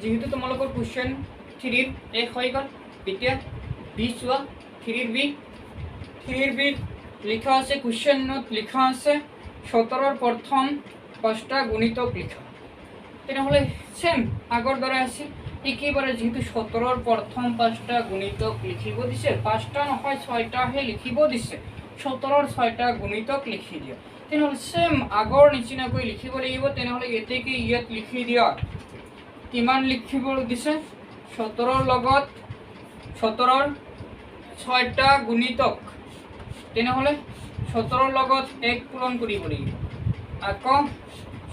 যেহেতু তোমালোকৰ কুৱেশ্যন 3 এক হৈ গ'ল এতিয়া বি চোৱা 3 বি লিখা আছে কুৱেশ্যন নোট লিখা আছে 17 প্ৰথম 5টা গুণিতক লিখা তেনেহ'লে সেম আগৰ দৰে আছে একেবাৰে যেহেতু 17 প্ৰথম 5টা গুণিতক লিখিব দিছে 5টা নহয় 6টাহে লিখিব দিছে 17 6টা গুণিতক লিখি দিও তেনেহ'লে সেম আগৰ নিচিনাকৈ লিখিব লাগিব তেনেহ'লে এতেকে ইয়াত লিখি দিয়া কিমান লিখিব দিছে 17 লগত 17 6টা গুণিতক তেনেহ'লে 17 লগত 1 পূৰণ কৰিব লাগিব আকৌ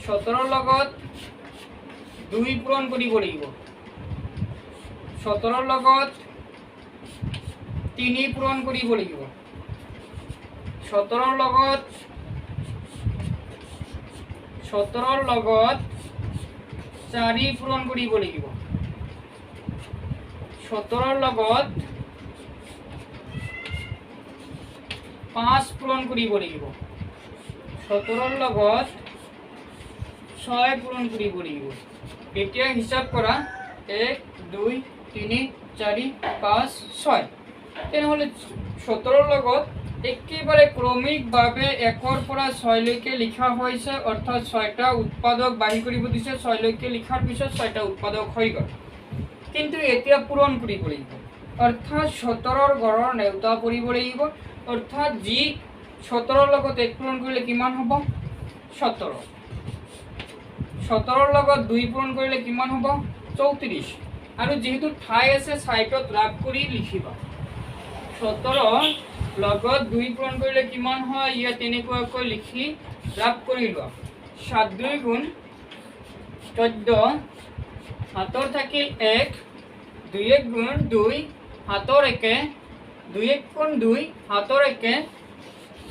17 লগত 2 পূৰণ কৰিব লাগিব 17 লগত 3 পূৰণ কৰিব লাগিব 17 লগত 4 পূৰণ কৰিব লাগিব 17 লগত 5 পূৰণ কৰিব লাগিব 17 লগত 6 পূৰণ কৰিব লাগিব এতিয়া হিসাব কৰা 1 2 3 4 5 6 তেনেহ'লে 17 লগত একেবাৰে ক্ৰমিকভাৱে 1ৰ পৰা 6 লৈকে লিখা হৈছে অৰ্থাৎ 6টা উৎপাদক বাহিৰ কৰিব দিছে 6 লৈকে লিখাৰ পিছত 6টা উৎপাদক হৈ গ'ল কিন্তু এতিয়া পূৰণ কৰিব লাগিব অৰ্থাৎ 17ৰ গড়ৰ নেউতা পৰিব লাগিব অৰ্থাৎ যি 17ৰ লগত 1 পূৰণ কৰিলে কিমান হ'ব 17 17ৰ লগত 2 পূৰণ কৰিলে কিমান হ'ব 34 আৰু যেহেতু ঠাই আছে সাইডত ৰাখ কৰি লিখিবা 17 লগত 2 পূৰণ কৰিলে কিমান হয় ইয়া তেনেকুৱাকৈ লিখি ৰাখ কৰি লোৱা 7 2 গুণ 14 হাতৰ থাকিল 1 2 1 গুণ 2 হাতৰ 1 2 1 গুণ 2 হাতৰ 1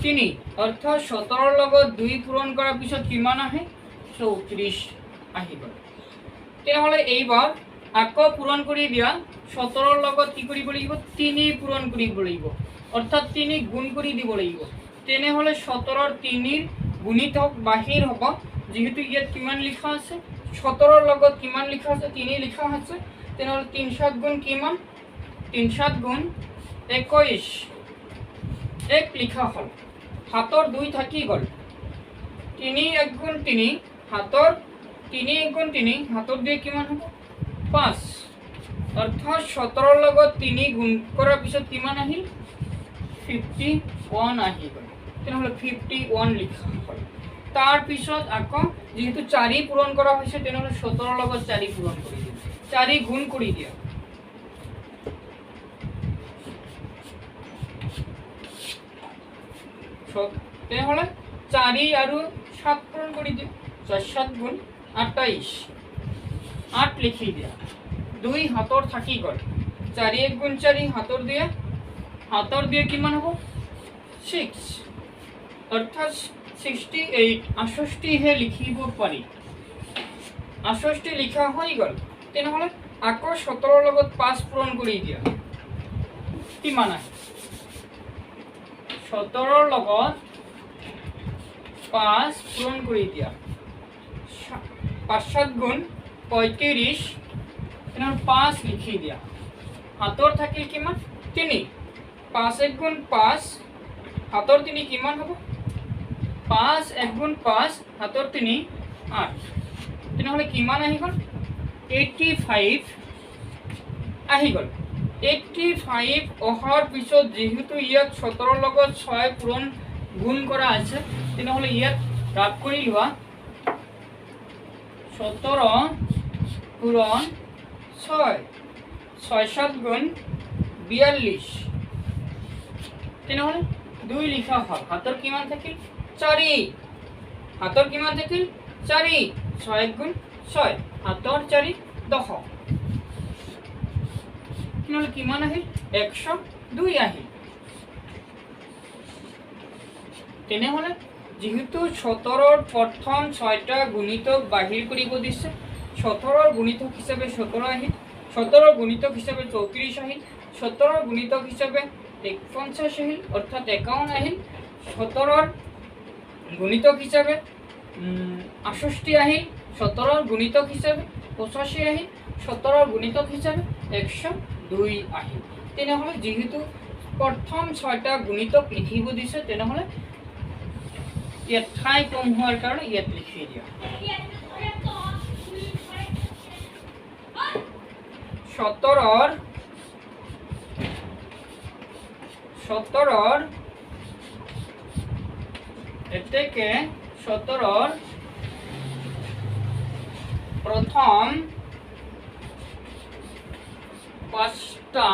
3 অৰ্থাৎ 17ৰ লগত 2 পূৰণ কৰাৰ পিছত কিমান আহে 34 আহি গ'ল তেনেহ'লে এইবাৰ আকৌ পূৰণ কৰি দিয়া 17ৰ লগত কি কৰিব লাগিব 3 পূৰণ কৰিব লাগিব অৰ্থাৎ 3 গুণ কৰি দিব লাগিব তেনেহ'লে 17ৰ 3ৰ গুণিতক বাহিৰ হ'ব যেহেতু ইয়াত কিমান লিখা আছে 17ৰ লগত কিমান লিখা আছে 3 লিখা আছে তেনেহ'লে 3 7 গুণ কিমান 3 7 গুণ 21 1 লিখা হ'ল হাতৰ 2 থাকি গ'ল 3 1 গুণ 3 হাতৰ 3 1 গুণ 3 হাতৰ 2 কিমান হ'ব 5 অৰ্থাৎ 17ৰ লগত 3 গুণ কৰাৰ পিছত কিমান আহিল 51 আহি গ'ল তেনেহ'লে 51 লিখা হ'ল তাৰ পিছত আকৌ যেহেতু 4 পূৰণ কৰা হৈছে তেনেহ'লে 17ৰ লগত 4 পূৰণ কৰি দিয়া 4 গুণ কৰি দিয়া তেনেহ'লে 4 আৰু 7 পূৰণ কৰি দিয়া 4 7 গুণ 28 8 লিখি দিয়া 2 হাতৰ থাকি গ'ল 4 1 গুণ 4 হাতৰ 2 কিমান হ'ব 6 অৰ্থাৎ 68 68 হে লিখিব পাৰি 68 লিখা হৈ গ'ল তেনেহ'লে আকৌ 17ৰ লগত 5 পূৰণ কৰি দিয়া কিমান আহে 17ৰ লগত 5 পূৰণ কৰি দিয়া 5 7 গুণ 35 তেনেহ'লে 5 লিখি দিয়া হাতৰ থাকিল কিমান 3 5 1 গুণ 5 হাতৰ 3 কিমান হ'ব 5 1 গুণ 5 হাতৰ 3 8 তেনেহ'লে কিমান আহি গ'ল 85 আহি গ'ল 85 অহাৰ পিছত যেহেতু ইয়াত 17ৰ লগত 6 পূৰণ গুণ কৰা আছে তেনেহ'লে ইয়াত ৰাখ কৰি লোৱা 17 পূৰণ 6 6 7 গুণ 42 তেনেহ'লে 2 লিখা হ'ল হাতৰ কিমান থাকিল 4 হাতৰ কিমান থাকিল 4 6 1 গুণ 6 হাতৰ 4 10 তেনেহ'লে কিমান আহিল 102 আহিল তেনেহ'লে যেহেতু 17ৰ প্ৰথম 6টা গুণিতক বাহিৰ কৰিব দিছে 17ৰ গুণিতক হিচাপে 17 আহিল 17ৰ গুণিতক হিচাপে 34 আহিল 17ৰ গুণিতক হিচাপে 49 আহিল অৰ্থাৎ 51 আহিল 17ৰ গুণিতক হিচাপে 68 আহিল 17ৰ গুণিতক হিচাপে 85 আহিল 17 গুণিতক হিচাপে 102 আহিল। তেনেহ'লে যেহেতু প্ৰথম 6টা গুণিতক লিখিব দিছে তেনেহ'লে ইয়াত ঠাই কম হোৱাৰ কাৰণে ইয়াত লিখি দিয়া। 17 এতেকে 17 প্ৰথম 5টা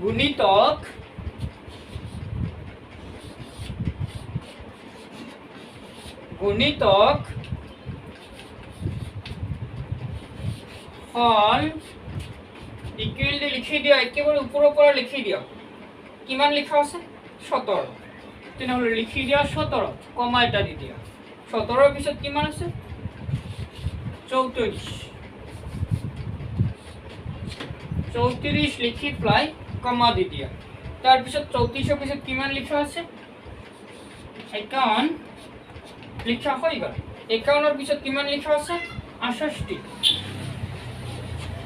গুণিতক হল ইকুৱেল দি লিখি দিয়া, একেবাৰে ওপৰৰ পৰা লিখি দিয়া। কিমান লিখা আছে 17, তেনেহ'লে লিখি দিয়া 17, কমা এটা দি দিয়া। 17ৰ পিছত কিমান আছে 34 লিখি পেলাই কমা দি দিয়া। তাৰপিছত 34ৰ পিছত কিমান লিখা আছে 51 লিখা হৈ গ'ল। 51ৰ পিছত কিমান লিখা আছে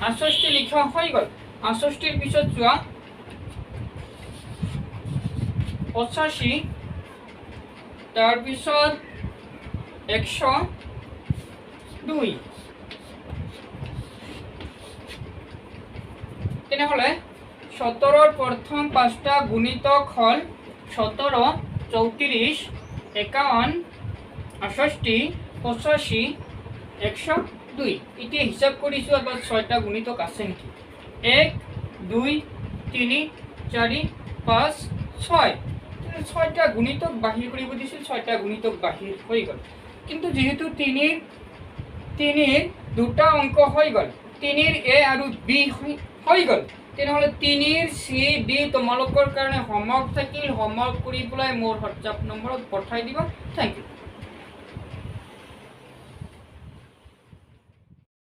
68 লিখা হৈ গ'ল। 68ৰ পিছত যোৱা 85, তাৰপিছত 102। তেনেহ'লে 17ৰ প্ৰথম 5টা গুণিতক হ'ল 17, 34, 51, 68, 85, 102। এতিয়া হিচাপ কৰিছোঁ এবাৰ 6টা গুণিতক আছে নেকি। 1, 2, 3, 4, 5, 6। 6টা গুণিতক বাহিৰ কৰিব দিছিল, 6টা গুণিতক বাহিৰ হৈ গ'ল। কিন্তু যেহেতু 3ৰ 2টা অংক হৈ গ'ল, 3ৰ A আৰু B হৈ গ'ল, তেনেহ'লে 3ৰ C, D তোমালোকৰ কাৰণে হোমৱৰ্ক থাকিল। হোমৱৰ্ক কৰি পেলাই মোৰ হোৱাটছআপ নম্বৰত পঠাই দিবা। Thank U.